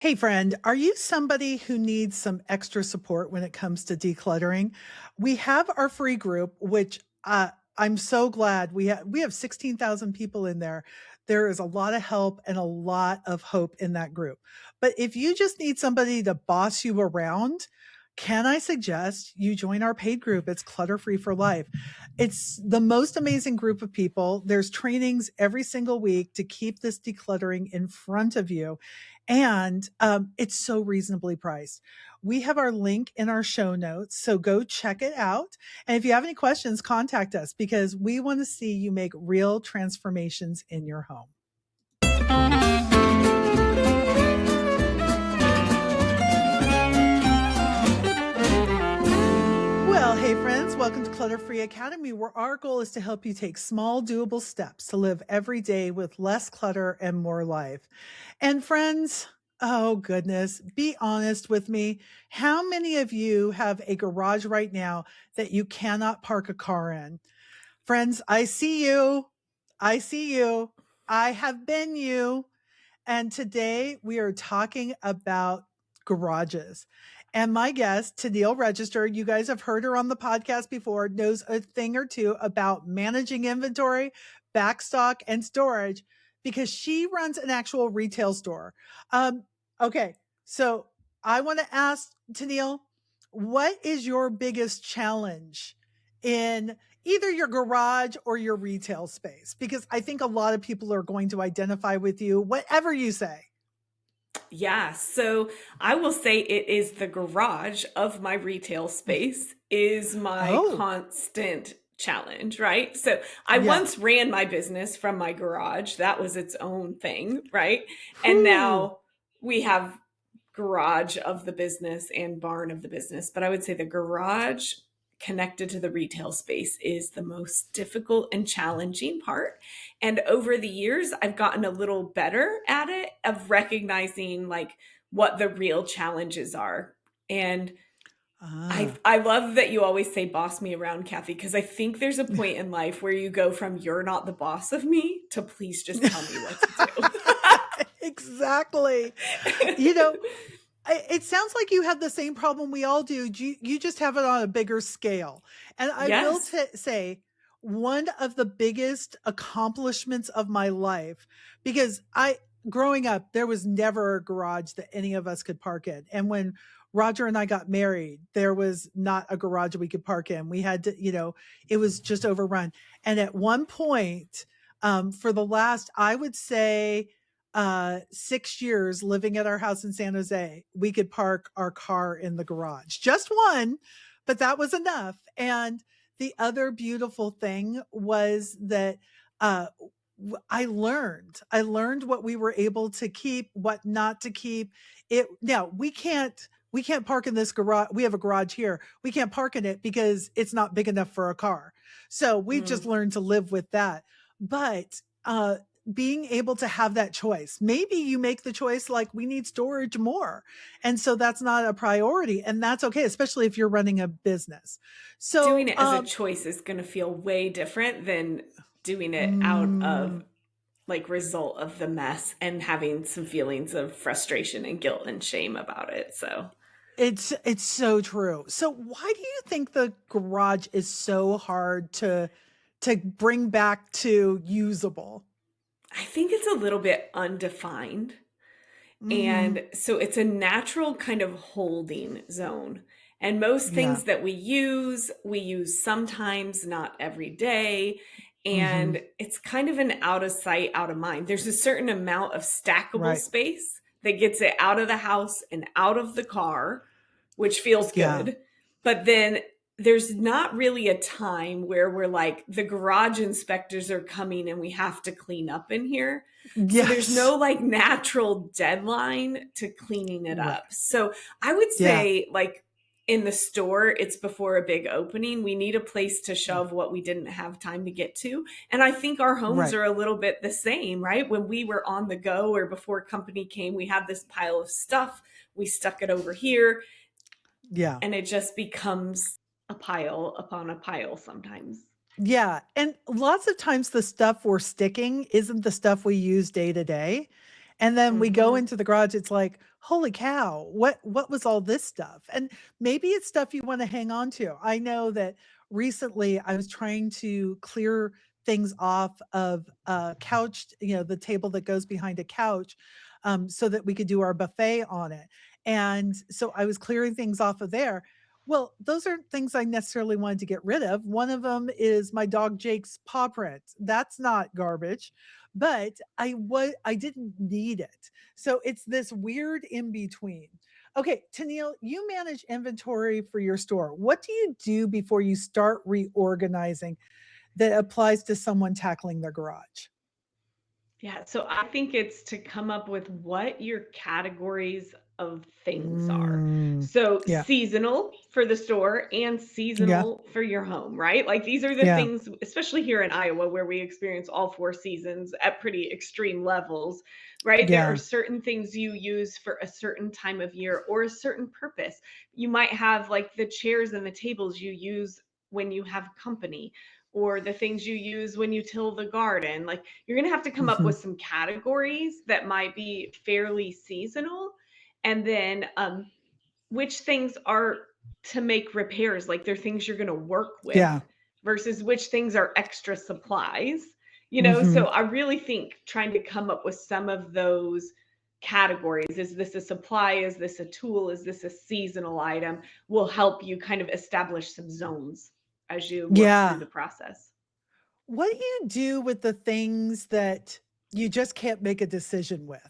Hey friend, are you somebody who needs some extra support when it comes to decluttering? We have our free group, which I'm so glad we have 16,000 people in there. There is a lot of help and a lot of hope in that group. But if you just need somebody to boss you around, can I suggest you join our paid group? It's Clutter Free for Life. It's the most amazing group of people. There's trainings every single week to keep this decluttering in front of you. And it's so reasonably priced. We have our link in our show notes, so go check it out. And if you have any questions, contact us because we want to see you make real transformations in your home. Well, hey friends, welcome to Clutter Free Academy, where our goal is to help you take small, doable steps to live every day with less clutter and more life. And friends, oh goodness, be honest with me. How many of you have a garage right now that you cannot park a car in? Friends, I see you. I see you. I have been you. And today we are talking about garages. And my guest, Tenneil Register, you guys have heard her on the podcast before, knows a thing or two about managing inventory, backstock, and storage because she runs an actual retail store. Um, okay, so I want to ask Tenneil, what is your biggest challenge in either your garage or your retail space? Because I think a lot of people are going to identify with you, whatever you say. Yeah, so I will say it is the garage of my retail space is my Oh, constant challenge, right? So I yeah. once ran my business from my garage. That was its own thing, right? And Whew. now we have garage of the business and barn of the business. But I would say the garage connected to the retail space is the most difficult and challenging part. And over the years, I've gotten a little better at it of recognizing like what the real challenges are. And I Ah. I love that you always say boss me around, Kathy, because I think there's a point in life where you go from you're not the boss of me to please just tell me what to do. Exactly. You know, it sounds like you have the same problem we all do. You just have it on a bigger scale. And I will Yes. say one of the biggest accomplishments of my life, because growing up, there was never a garage that any of us could park in. And when Roger and I got married, there was not a garage we could park in. We had to, it was just overrun. And at one point, for the last, I would say, 6 years living at our house in San Jose, we could park our car in the garage. Just one, but that was enough. And the other beautiful thing was that uh I learned what we were able to keep, what not to keep. It now we can't park in this garage. We have a garage here. We can't park in it because it's not big enough for a car. So we've just Mm. learned to live with that. But being able to have that choice. Maybe you make the choice like we need storage more. And so that's not a priority. And that's okay, especially if you're running a business. Doing So it as a choice is going to feel way different than doing it out of mm, like result of the mess and having some feelings of frustration and guilt and shame about it. So it's so true. So why do you think the garage is so hard to bring back to usable? I think it's a little bit undefined. Mhm. And so it's a natural kind of holding zone. And most Yeah. things that we use sometimes, not every day. Mhm. And it's kind of an out of sight, out of mind. There's a certain amount of stackable Right. space that gets it out of the house and out of the car, which feels Yeah. good. But then there's not really a time where we're like, the garage inspectors are coming and we have to clean up in here. So there's Yes. no like natural deadline to cleaning it Right. up. So I would Yeah. say, like, in the store, it's before a big opening. We need a place to Mm. shove what we didn't have time to get to. And I think our homes Right. are a little bit the same, right? When we were on the go or before company came, we had this pile of stuff. We stuck it over here Yeah. and it just becomes a pile upon a pile sometimes. Yeah, and lots of times the stuff we're sticking isn't the stuff we use day to day. And then we go Mhm. into the garage, it's like, "Holy cow, what was all this stuff?" And maybe it's stuff you wanna hang on to. I know that recently I was trying to clear things off of a couch, the table that goes behind a couch, so that we could do our buffet on it. And so I was clearing things off of there. Well, those aren't things I necessarily wanted to get rid of. One of them is my dog Jake's paw print. That's not garbage, but I didn't need it. So it's this weird in between. Okay, Tenneil, you manage inventory for your store. What do you do before you start reorganizing that applies to someone tackling their garage? Yeah, so I think it's to come up with what your categories of things are. Mm, So yeah, seasonal for the store and yeah, seasonal for your home, right? Like these are the yeah, things, especially here in Iowa, where we experience all four seasons at pretty extreme levels, right? There are yeah. certain things you use for a certain time of year or a certain purpose. You might have like the chairs and the tables you use when you have company, or the things you use when you till the garden. Like you're going to have to come up Mhm. with some categories that might be fairly seasonal. And then which things are to make repairs, like they're things you're going to work with Yeah. versus which things are extra supplies. So Mhm. I really think trying to come up with some of those categories, is this a supply, is this a tool, is this a seasonal item, will help you kind of establish some zones as you work through Yeah. the process. What do you do with the things that you just can't make a decision with?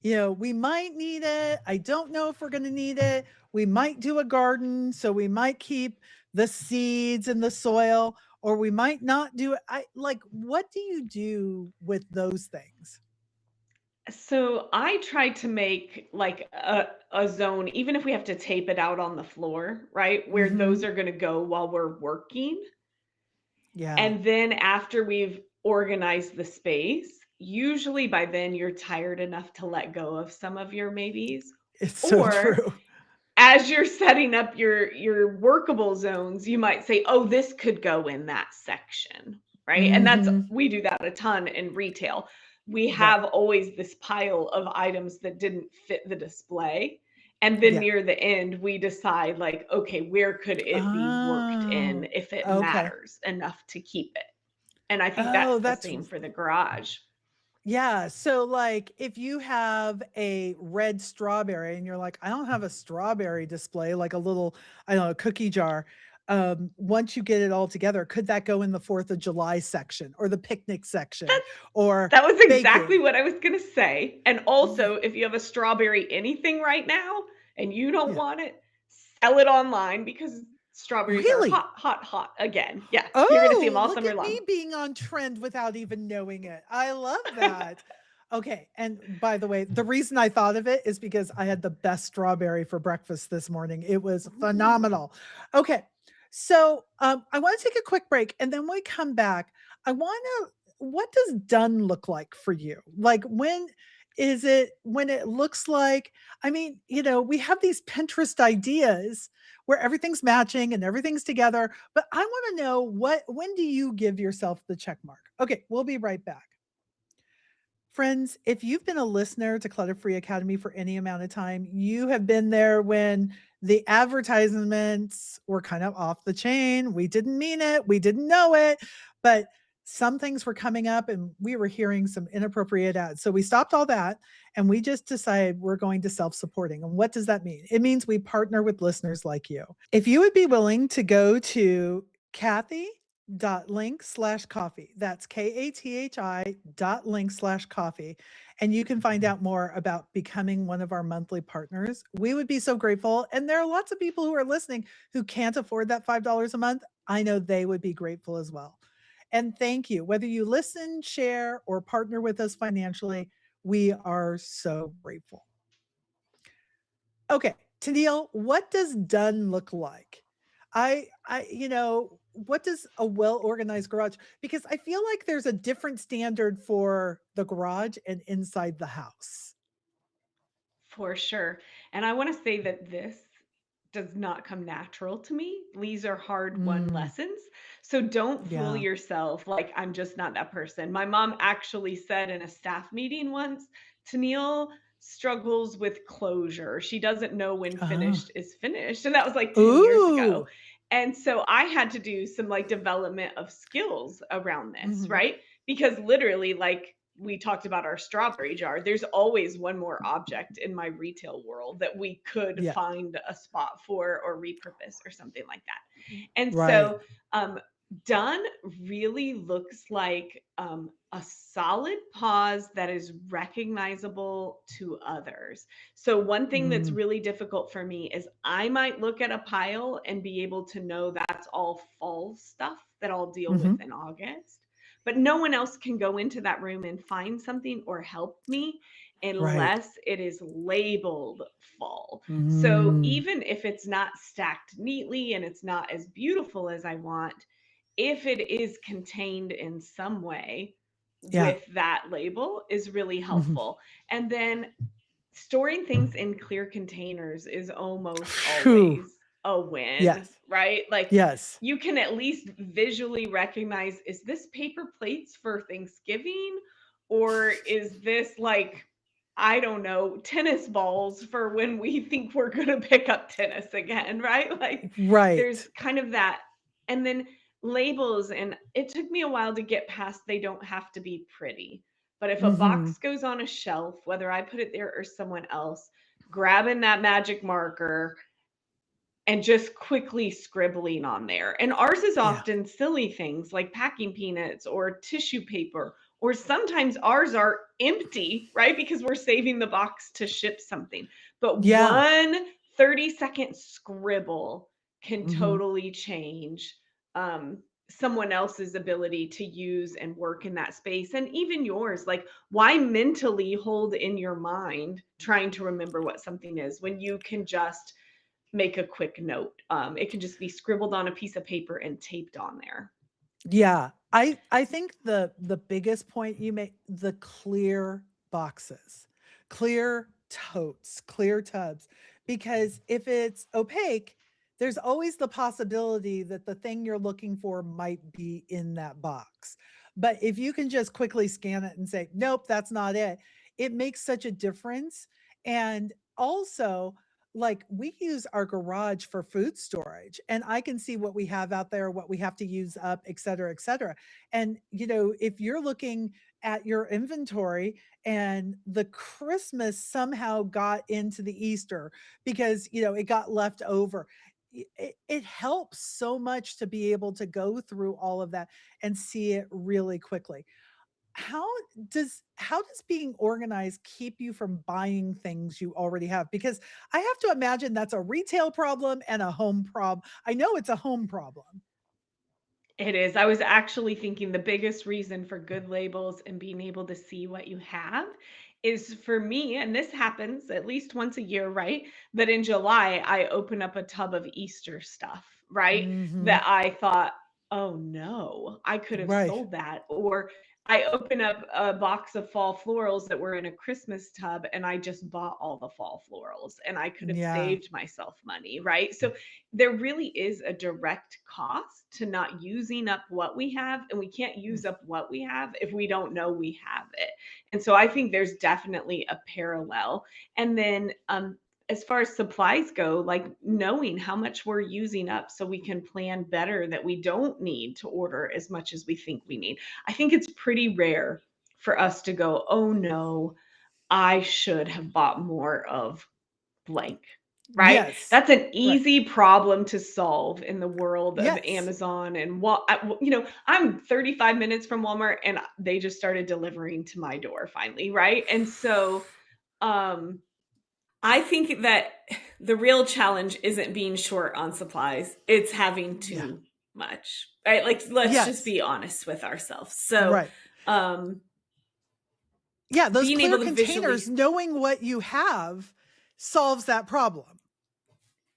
We might need it. I don't know if we're going to need it. We might do a garden, so we might keep the seeds in the soil, or we might not do it. What do you do with those things? So I try to make like a zone, even if we have to tape it out on the floor, right? Where those Mhm. are going to go while we're working. Yeah. And then after we've organized the space, usually by then you're tired enough to let go of some of your maybes. It's so Or true. as you're setting up your workable zones, you might say, "Oh, this could go in that section." Right? And that's Mhm. we do that a ton in retail. We Right. have always this pile of items that didn't fit the display. And then Yeah. near the end, we decide like, okay, where could it be worked in Oh, if it okay. matters enough to keep it? And I think Oh, that's the that's same for the garage. Yeah, so, like, if you have a red strawberry and you're like, "I don't have a strawberry display," like a little, I don't know, cookie jar, once you get it all together, could that go in the 4th of July section or the picnic section That's or That was exactly baking? what I was gonna say, and Ye also, if you have a strawberry anything right now and you don't Yeah. want it, sell it online because strawberries are Really? hot, hot, hot again. Yeah, you're gonna see them Oh, all look summer at me long. being on trend without even knowing it. I love that. Okay, and by the way, the reason I thought of it is because I had the best strawberry for breakfast this morning. It was Ooh. phenomenal. Okay, so I want to take a quick break, and then when we come back, I want to. What does done look like for you? Like when is it when it looks like? I mean, we have these Pinterest ideas where everything's matching and everything's together, but I want to know when do you give yourself the check mark? Okay, we'll be right back. Friends, if you've been a listener to Clutter Free Academy for any amount of time, you have been there when the advertisements were kind of off the chain. We didn't mean it, we didn't know it, but some things were coming up and we were hearing some inappropriate ads. So we stopped all that and we just decided we're going to self supporting. And what does that mean? It means we partner with listeners like you. If you would be willing to go to Kathi.link/coffee. That's KATHI.link/coffee. And you can find out more about becoming one of our monthly partners. We would be so grateful. And there are lots of people who are listening who can't afford that $5 a month. I know they would be grateful as well. And thank you. Whether you listen, share, or partner with us financially, we are so grateful. Okay, Tennille, what does done look like? What does a well-organized garage, because I feel like there's a different standard for the garage and inside the house. For sure. And I want to say that this does not come natural to me. These are hard won Mm, lessons. So don't fool yeah. yourself like I'm just not that person. My mom actually said in a staff meeting once Tenneil struggles with closure. She doesn't know when Oh. finished is finished. And that was like 10 years ago. Ooh. And so I had to do some like development of skills around this, Mhm. right? Because literally, like we talked about our strawberry jar, there's always one more object in my retail world that we could Yeah. find a spot for or repurpose or something like that. And Right. so, um, done really looks like a solid pause that is recognizable to others. So, one thing that's Mm. really difficult for me is I might look at a pile and be able to know that's all fall stuff that I'll deal with Mhm. in August. But no one else can go into that room and find something or help me Right. unless it is labeled fall. So Mm. even if it's not stacked neatly and it's not as beautiful as I want, if it is contained in some way Yeah. with that label is really Mhm. helpful. And then storing things in clear containers is almost Phew. always a win, Yes. right? Like Yes. you can at least visually recognize, is this paper plates for Thanksgiving or is this like, I don't know, tennis balls for when we think we're going to pick up tennis again, right? Like there's Right. kind of that. And then labels, and it took me a while to get past they don't have to be pretty. But if a Mhm. box goes on a shelf, whether I put it there or someone else, grabbing that magic marker and just quickly scribbling on there. And ours is Yeah. often silly things like packing peanuts or tissue paper, or sometimes ours are empty, right? Because we're saving the box to ship something. But Yeah. one 30-second scribble can Mhm. totally change someone else's ability to use and work in that space. And even yours, like, why mentally hold in your mind trying to remember what something is when you can just make a quick note. It can just be scribbled on a piece of paper and taped on there. Yeah. I think the biggest point you make, the clear boxes, clear totes, clear tubs, because if it's opaque, there's always the possibility that the thing you're looking for might be in that box. But if you can just quickly scan it and say, "Nope, that's not it," it makes such a difference. And also, like, we use our garage for food storage, and I can see what we have out there, what we have to use up, et cetera, et cetera. And, if you're looking at your inventory and the Christmas somehow got into the Easter because, it got left over, it helps so much to be able to go through all of that and see it really quickly. How how does being organized keep you from buying things you already have? Because I have to imagine that's a retail problem and a home problem. I know it's a home problem. It is. I was actually thinking the biggest reason for good labels and being able to see what you have is for me, and this happens at least once a year, right? That in July, I open up a tub of Easter stuff, right? Mhm. That I thought, oh no, I could have Right. sold that. Or I open up a box of fall florals that were in a Christmas tub and I just bought all the fall florals and I could have Yeah. saved myself money, right? So there really is a direct cost to not using up what we have, and we can't use up what we have if we don't know we have it. And so I think there's definitely a parallel. And then as far as supplies go, like knowing how much we're using up so we can plan better that we don't need to order as much as we think we need. I think it's pretty rare for us to go, oh no, I should have bought more of blank, right? Yes. That's an Right. easy problem to solve in the world of Yes. Amazon and I'm 35 minutes from Walmart and they just started delivering to my door finally, right? And so um I think that the real challenge isn't being short on supplies, it's having Yeah. too much, right? Like, let's just Yes. be honest with ourselves. So, Right. um, Yeah, those being clear able to visually, containers, knowing what you have solves that problem.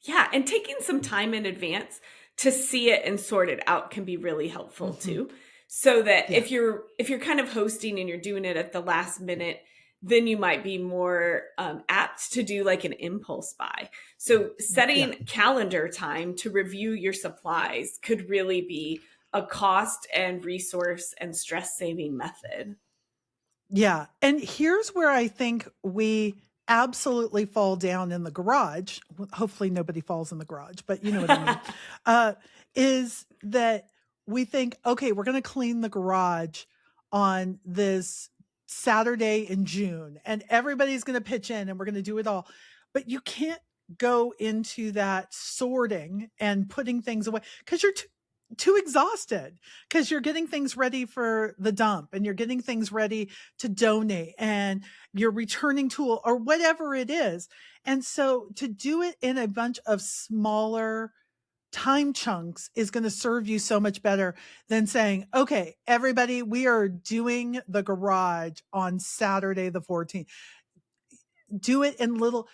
yeah, and taking some time in advance to see it and sort it out can be really helpful Mhm. too. So that Yeah. if you're kind of hosting and you're doing it at the last minute, then you might be more apt to do like an impulse buy. So Yeah. setting calendar time to review your supplies could really be a cost and resource and stress saving method. Yeah. And here's where I think we absolutely fall down in the garage. Hopefully nobody falls in the garage, but you know what I mean. Uh, is that we think, okay, we're going to clean the garage on this Saturday in June and everybody's going to pitch in and we're going to do it all. But you can't go into that sorting and putting things away because you're too exhausted because you're getting things ready for the dump and you're getting things ready to donate and you're returning tool or whatever it is. And so to do it in a bunch of smaller time chunks is going to serve you so much better than saying, okay, everybody, we are doing the garage on Saturday the 14th. Do it in little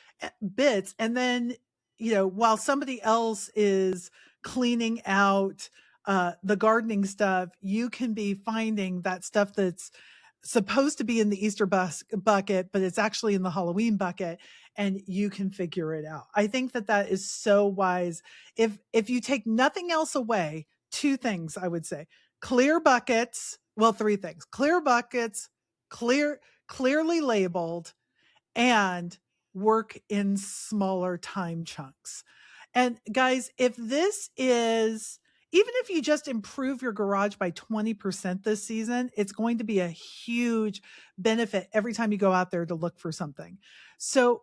bits. And then, while somebody else is cleaning out the gardening stuff, you can be finding that stuff that's supposed to be in the Easter bucket, but it's actually in the Halloween bucket and you can figure it out. I think that that is so wise. If you take nothing else away, two things I would say. Clear buckets, well, three things. Clear buckets, clearly labeled, and work in smaller time chunks. And guys, if this is, even if you just improve your garage by 20% this season, it's going to be a huge benefit every time you go out there to look for something. So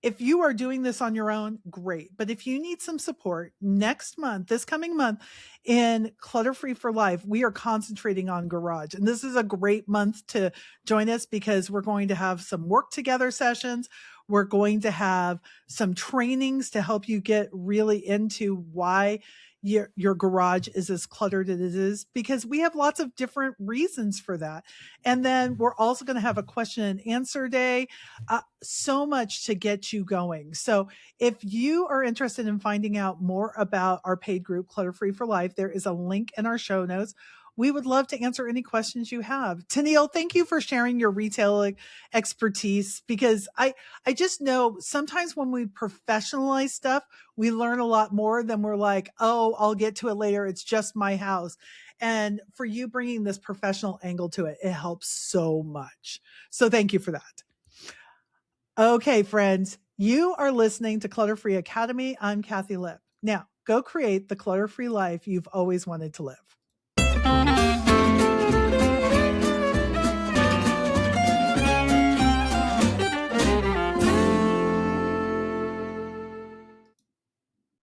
if you are doing this on your own, great. But if you need some support next month, this coming month in Clutter Free for Life, we are concentrating on garage. And this is a great month to join us because we're going to have some work together sessions. We're going to have some trainings to help you get really into why your garage is as cluttered as it is, because we have lots of different reasons for that. And then we're also going to have a question and answer day. So much to get you going. So if you are interested in finding out more about our paid group, Clutter Free for Life, there is a link in our show notes. We would love to answer any questions you have. Tenneil, thank you for sharing your retail expertise, because I just know sometimes when we professionalize stuff, we learn a lot more than we're like, oh, I'll get to it later. It's just my house. And for you bringing this professional angle to it, it helps so much. So thank you for that. Okay, friends, you are listening to Clutter Free Academy. I'm Kathi Lipp. Now, go create the clutter-free life you've always wanted to live.